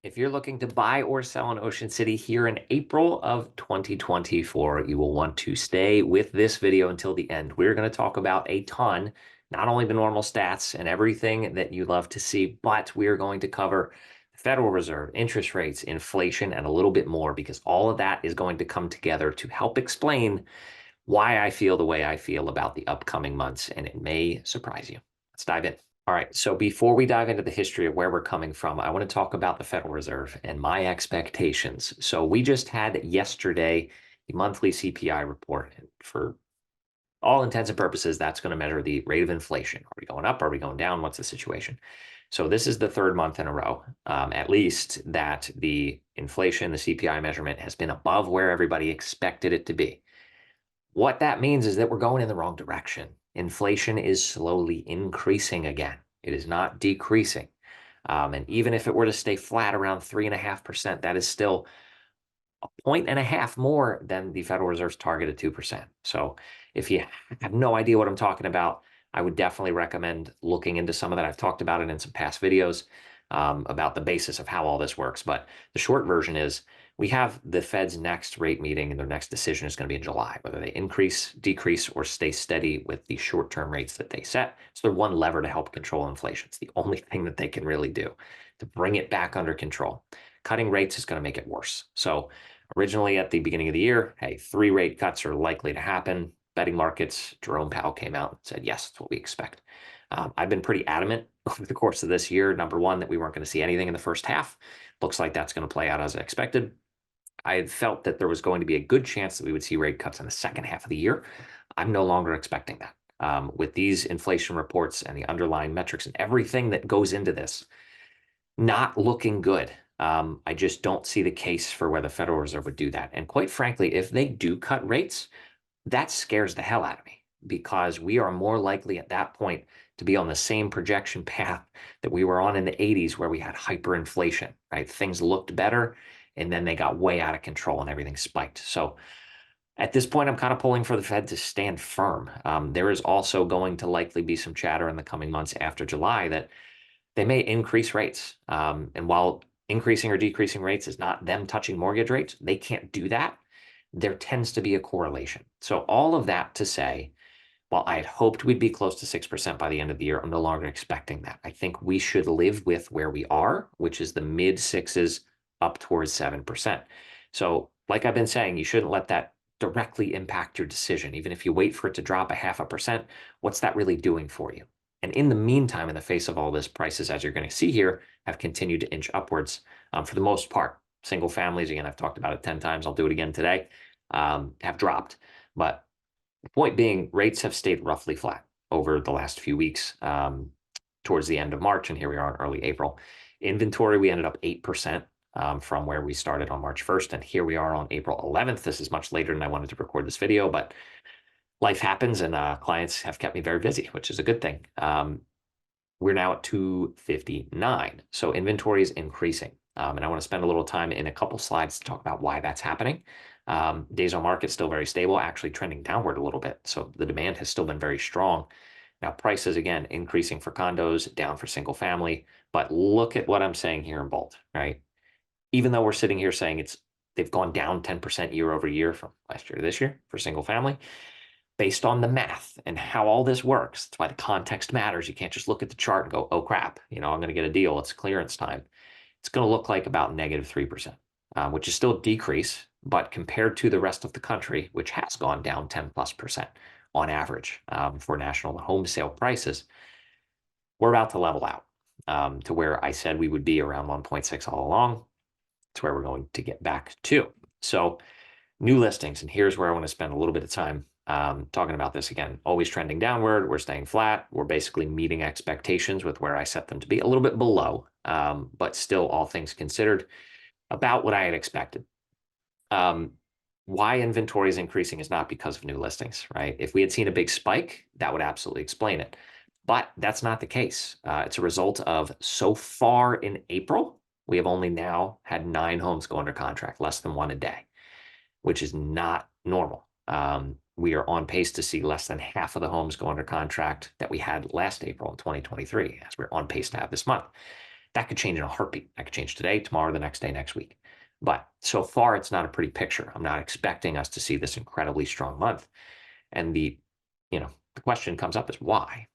If you're looking to buy or sell in Ocean City here in April of 2024, you will want to stay with this video until the end. We're going to talk about a ton, not only the normal stats and everything that you love to see, but we are going to cover the Federal Reserve, interest rates, inflation, and a little bit more because all of that is going to come together to help explain why I feel the way I feel about the upcoming months, and it may surprise you. Let's dive in. All right, so before we dive into the history of where we're coming from, I want to talk about the Federal Reserve and my expectations. So we just had yesterday the monthly CPI report. And for all intents and purposes, that's going to measure the rate of inflation. Are we going up? Are we going down? What's the situation? So this is the third month in a row, at least, that the inflation, the CPI measurement, has been above where everybody expected it to be. What that means is that we're going in the wrong direction. Inflation is slowly increasing again. It is not decreasing. And even if it were to stay flat around 3.5%, that is still a point and a half more than the Federal Reserve's target of 2%. So if you have no idea what I'm talking about, I would definitely recommend looking into some of that. I've talked about it in some past videos about the basis of how all this works. But the short version is we have the Fed's next rate meeting and their next decision is going to be in July, whether they increase, decrease, or stay steady with the short-term rates that they set. So they're one lever to help control inflation. It's the only thing that they can really do to bring it back under control. Cutting rates is going to make it worse. So originally at the beginning of the year, hey, 3 rate cuts are likely to happen. Betting markets, Jerome Powell came out and said, yes, that's what we expect. I've been pretty adamant over the course of this year, number one, that we weren't going to see anything in the first half. Looks like that's going to play out as I expected. I had felt that there was going to be a good chance that we would see rate cuts in the second half of the year. I'm no longer expecting that. With these inflation reports and the underlying metrics and everything that goes into this, not looking good. I just don't see the case for where the Federal Reserve would do that. And quite frankly, if they do cut rates, that scares the hell out of me because we are more likely at that point to be on the same projection path that we were on in the 80s where we had hyperinflation, right? Things looked better and then they got way out of control and everything spiked. So at this point, I'm kind of pulling for the Fed to stand firm. There is also going to likely be some chatter in the coming months after July that they may increase rates. And while increasing or decreasing rates is not them touching mortgage rates, they can't do that. There tends to be a correlation. So all of that to say, while I had hoped we'd be close to 6% by the end of the year, I'm no longer expecting that. I think we should live with where we are, which is the mid sixes up towards 7%. So like I've been saying, you shouldn't let that directly impact your decision. Even if you wait for it to drop 0.5%, what's that really doing for you? And in the meantime, in the face of all this, prices, as you're going to see here, have continued to inch upwards for the most part. Single families, again, I've talked about it 10 times. I'll do it again today, have dropped. But the point being, rates have stayed roughly flat over the last few weeks towards the end of March, and here we are in early April. Inventory, we ended up 8% from where we started on March 1st, and here we are on April 11th. This is much later than I wanted to record this video, but life happens, and clients have kept me very busy, which is a good thing. We're now at 259, so inventory is increasing. And I want to spend a little time in a couple slides to talk about why that's happening. Days on market still very stable, actually trending downward a little bit. So the demand has still been very strong. Now prices, again, increasing for condos, down for single family. But look at what I'm saying here in bold, right? Even though we're sitting here saying they've gone down 10% year over year from last year to this year for single family, based on the math and how all this works. That's why the context matters. You can't just look at the chart and go, oh crap, I'm going to get a deal. It's clearance time. It's going to look like about negative 3%, which is still a decrease, but compared to the rest of the country, which has gone down 10+% on average for national home sale prices, we're about to level out to where I said we would be around 1.6 all along. It's where we're going to get back to. So new listings, and here's where I want to spend a little bit of time talking about this again. Always trending downward. We're staying flat. We're basically meeting expectations with where I set them to be, a little bit below, but still, all things considered, about what I had expected. Why inventory is increasing is not because of new listings, right? If we had seen a big spike, that would absolutely explain it. But that's not the case. It's a result of so far in April, we have only now had 9 homes go under contract, less than 1 a day, which is not normal. We are on pace to see less than half of the homes go under contract that we had last April in 2023, as we're on pace to have this month. That could change in a heartbeat. That could change today, tomorrow, the next day, next week. But so far, it's not a pretty picture. I'm not expecting us to see this incredibly strong month. And the question comes up is why?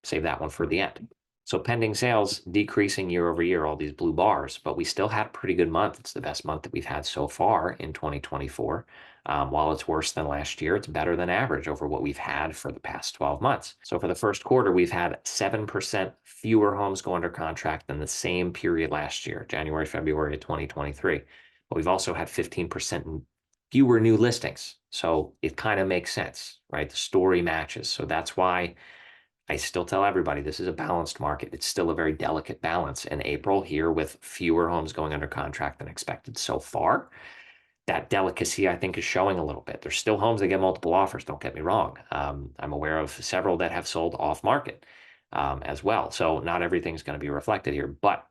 Save that one for the end. So pending sales decreasing year over year, all these blue bars, but we still had a pretty good month. It's the best month that we've had so far in 2024. While it's worse than last year, it's better than average over what we've had for the past 12 months. So for the first quarter, we've had 7% fewer homes go under contract than the same period last year, January, February of 2023. But we've also had 15% fewer new listings. So it kind of makes sense, right? The story matches. So that's why I still tell everybody this is a balanced market. It's still a very delicate balance in April here with fewer homes going under contract than expected so far. That delicacy, I think, is showing a little bit. There's still homes that get multiple offers, don't get me wrong. I'm aware of several that have sold off market as well. So not everything's going to be reflected here, but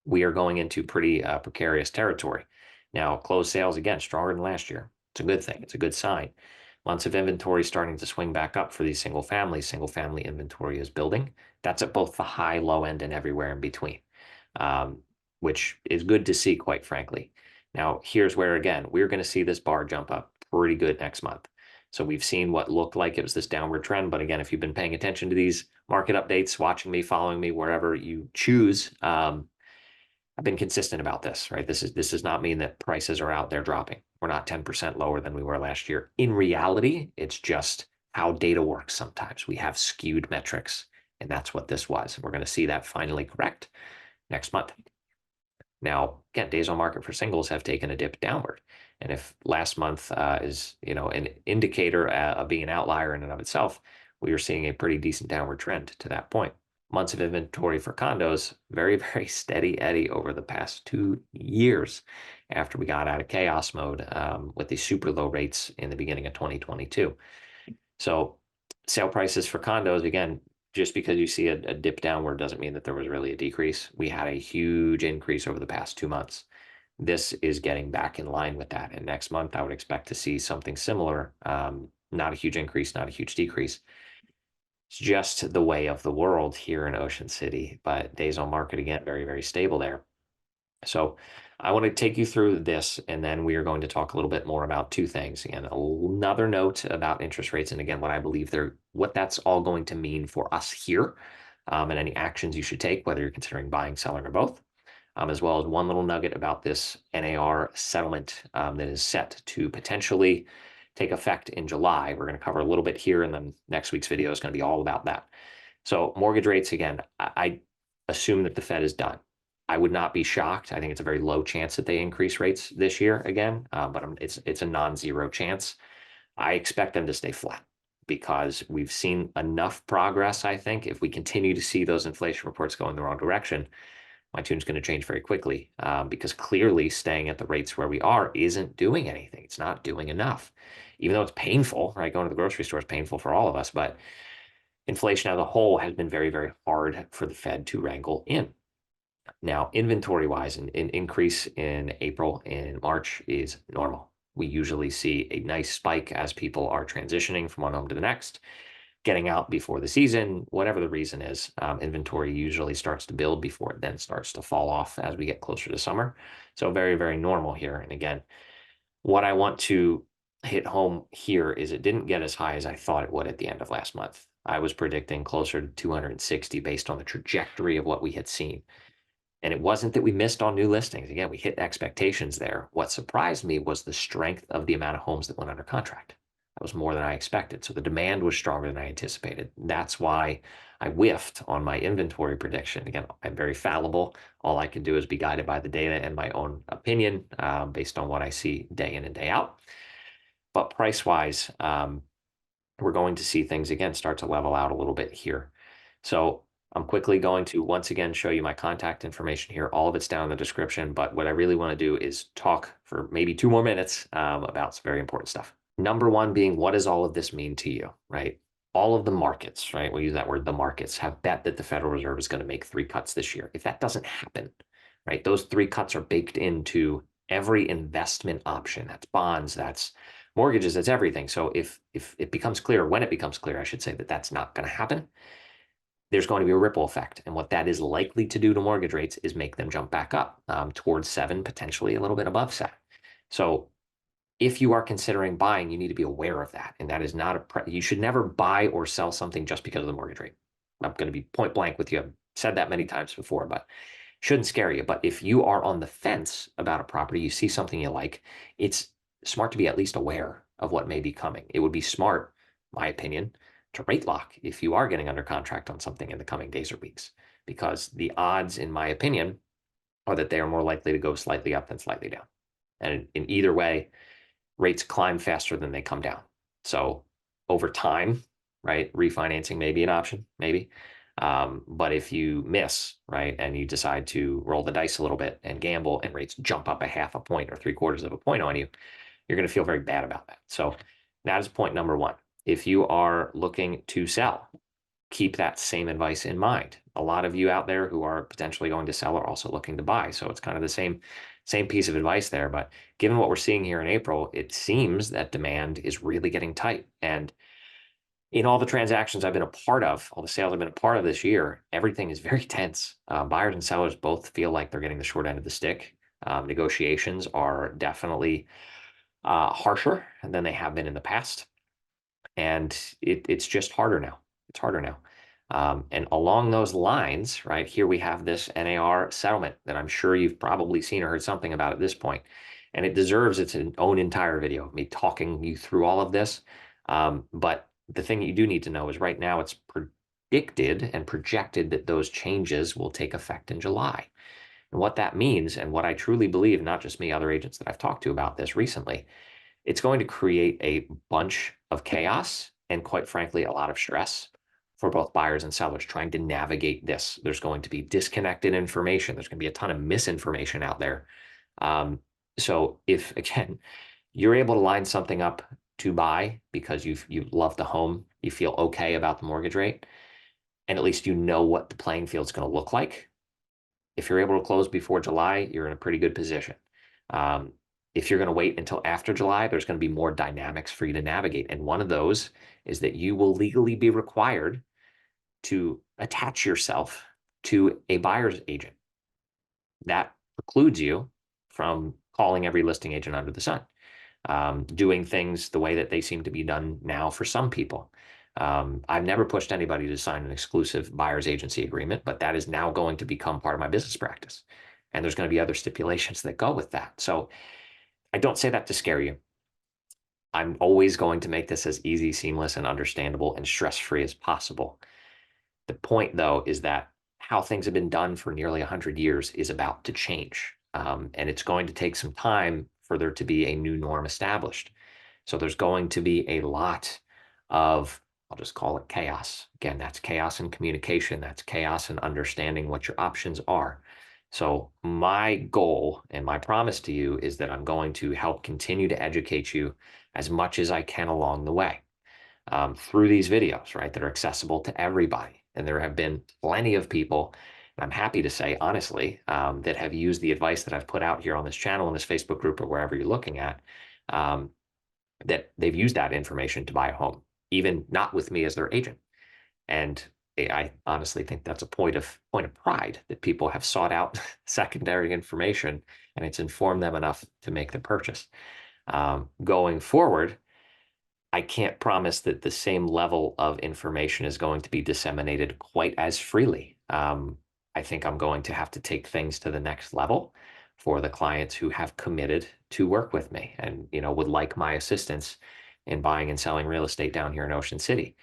we are going into pretty precarious territory. Now, closed sales, again, stronger than last year. It's a good thing. It's a good sign. Months of inventory starting to swing back up for these single families. Single family inventory is building. That's at both the high, low end, and everywhere in between, which is good to see, quite frankly. Now, here's where, again, we're going to see this bar jump up pretty good next month. So we've seen what looked like it was this downward trend. But again, if you've been paying attention to these market updates, watching me, following me, wherever you choose, I've been consistent about this, right? This does not mean that prices are out there dropping. We're not 10% lower than we were last year. In reality, it's just how data works sometimes. We have skewed metrics, and that's what this was. We're going to see that finally correct next month. Now, again, days on market for singles have taken a dip downward. And if last month is, an indicator of being an outlier in and of itself, we are seeing a pretty decent downward trend to that point. Months of inventory for condos, very, very steady Eddie over the past 2 years after we got out of chaos mode with the super low rates in the beginning of 2022. So sale prices for condos, again, just because you see a dip downward doesn't mean that there was really a decrease. We had a huge increase over the past 2 months. This is getting back in line with that. And next month, I would expect to see something similar. Not a huge increase, not a huge decrease. It's just the way of the world here in Ocean City, but days on market, again, very, very stable there. So I want to take you through this, and then we are going to talk a little bit more about two things. Again, another note about interest rates, and again, what that's all going to mean for us here, and any actions you should take, whether you're considering buying, selling, or both, as well as one little nugget about this NAR settlement that is set to potentially take effect in July. We're going to cover a little bit here, and then next week's video is going to be all about that. So mortgage rates, again, I assume that the Fed is done. I would not be shocked. I think it's a very low chance that they increase rates this year again, but it's a non-zero chance. I expect them to stay flat because we've seen enough progress, I think. If we continue to see those inflation reports go in the wrong direction, my tune's going to change very quickly because clearly staying at the rates where we are isn't doing anything. It's not doing enough, even though it's painful, right? Going to the grocery store is painful for all of us, but inflation as a whole has been very, very hard for the Fed to wrangle in. Now, inventory-wise, an increase in April and March is normal. We usually see a nice spike as people are transitioning from one home to the next, getting out before the season, whatever the reason is. Inventory usually starts to build before it then starts to fall off as we get closer to summer. So very, very normal here. And again, what I want to hit home here is it didn't get as high as I thought it would at the end of last month. I was predicting closer to 260 based on the trajectory of what we had seen. And it wasn't that we missed on new listings. Again, we hit expectations there. What surprised me was the strength of the amount of homes that went under contract. That was more than I expected. So the demand was stronger than I anticipated. That's why I whiffed on my inventory prediction. Again, I'm very fallible. All I can do is be guided by the data and my own opinion based on what I see day in and day out. But price-wise, we're going to see things, again, start to level out a little bit here. So I'm quickly going to once again show you my contact information here. All of it's down in the description, but what I really want to do is talk for maybe 2 more minutes about some very important stuff. Number one being, what does all of this mean to you, right? All of the markets, right? We'll use that word, the markets, have bet that the Federal Reserve is going to make 3 cuts this year. If that doesn't happen, right, those 3 cuts are baked into every investment option. That's bonds, that's mortgages, that's everything. So if it becomes clear, when it becomes clear, I should say, that that's not going to happen, there's going to be a ripple effect. And what that is likely to do to mortgage rates is make them jump back up towards 7, potentially a little bit above 7. So if you are considering buying, you need to be aware of that. And that is not you should never buy or sell something just because of the mortgage rate. I'm going to be point blank with you. I've said that many times before, but shouldn't scare you. But if you are on the fence about a property, you see something you like, it's smart to be at least aware of what may be coming. It would be smart, my opinion, to rate lock if you are getting under contract on something in the coming days or weeks, because the odds, in my opinion, are that they are more likely to go slightly up than slightly down. And in either way, rates climb faster than they come down. So over time, right, refinancing may be an option, maybe. But if you miss, right, and you decide to roll the dice a little bit and gamble and rates jump up a half a point or 3/4 of a point on you, you're going to feel very bad about that. So that is point number one. If you are looking to sell, keep that same advice in mind. A lot of you out there who are potentially going to sell are also looking to buy. So it's kind of the same piece of advice there. But given what we're seeing here in April, it seems that demand is really getting tight. And in all the transactions I've been a part of, all the sales I've been a part of this year, everything is very tense. Buyers and sellers both feel like they're getting the short end of the stick. Negotiations are definitely harsher than they have been in the past. And it's just harder now. It's harder now. And along those lines, right, here we have this NAR settlement that I'm sure you've probably seen or heard something about at this point. And it deserves its own entire video of me talking you through all of this. But the thing you do need to know is right now it's predicted and projected that those changes will take effect in July. And what that means, and what I truly believe, not just me, other agents that I've talked to about this recently, it's going to create a bunch of chaos and, quite frankly, a lot of stress for both buyers and sellers trying to navigate this. There's going to be disconnected information. There's going to be a ton of misinformation out there. So if, again, you're able to line something up to buy because you love the home, you feel okay about the mortgage rate, and at least you know what the playing field is going to look like. If you're able to close before July, you're in a pretty good position. If you're going to wait until after July, there's going to be more dynamics for you to navigate. And one of those is that you will legally be required to attach yourself to a buyer's agent. That precludes you from calling every listing agent under the sun, doing things the way that they seem to be done now for some people. I've never pushed anybody to sign an exclusive buyer's agency agreement, but that is now going to become part of my business practice. And there's going to be other stipulations that go with that. So I don't say that to scare you. I'm always going to make this as easy, seamless, and understandable and stress-free as possible. The point, though, is that how things have been done for nearly 100 years is about to change. And it's going to take some time for there to be a new norm established. So there's going to be a lot of, I'll just call it chaos. Again, that's chaos in communication. That's chaos in understanding what your options are. So my goal and my promise to you is that I'm going to help continue to educate you as much as I can along the way through these videos, right, that are accessible to everybody. And there have been plenty of people, and I'm happy to say, honestly, that have used the advice that I've put out here on this channel, in this Facebook group, or wherever you're looking at, that they've used that information to buy a home, even not with me as their agent. And I honestly think that's a point of pride that people have sought out secondary information and it's informed them enough to make the purchase. Going forward, I can't promise that the same level of information is going to be disseminated quite as freely. I think I'm going to have to take things to the next level for the clients who have committed to work with me and, would like my assistance in buying and selling real estate down here in Ocean City.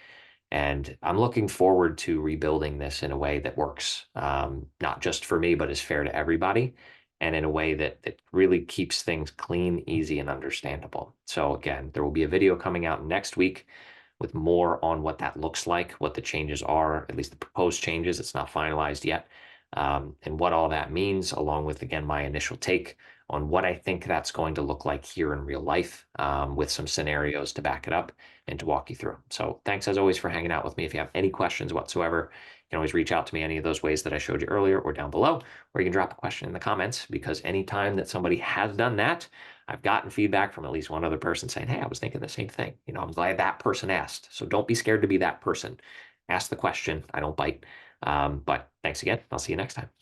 And I'm looking forward to rebuilding this in a way that works, not just for me, but is fair to everybody, and in a way that really keeps things clean, easy, and understandable. So again, there will be a video coming out next week with more on what that looks like, what the changes are, at least the proposed changes. It's not finalized yet, and what all that means, along with, again, my initial take on what I think that's going to look like here in real life, with some scenarios to back it up and to walk you through. So thanks as always for hanging out with me. If you have any questions whatsoever, you can always reach out to me any of those ways that I showed you earlier or down below, or you can drop a question in the comments, because anytime that somebody has done that, I've gotten feedback from at least one other person saying, hey, I was thinking the same thing. I'm glad that person asked. So don't be scared to be that person. ask the question. I don't bite. But thanks again. I'll see you next time.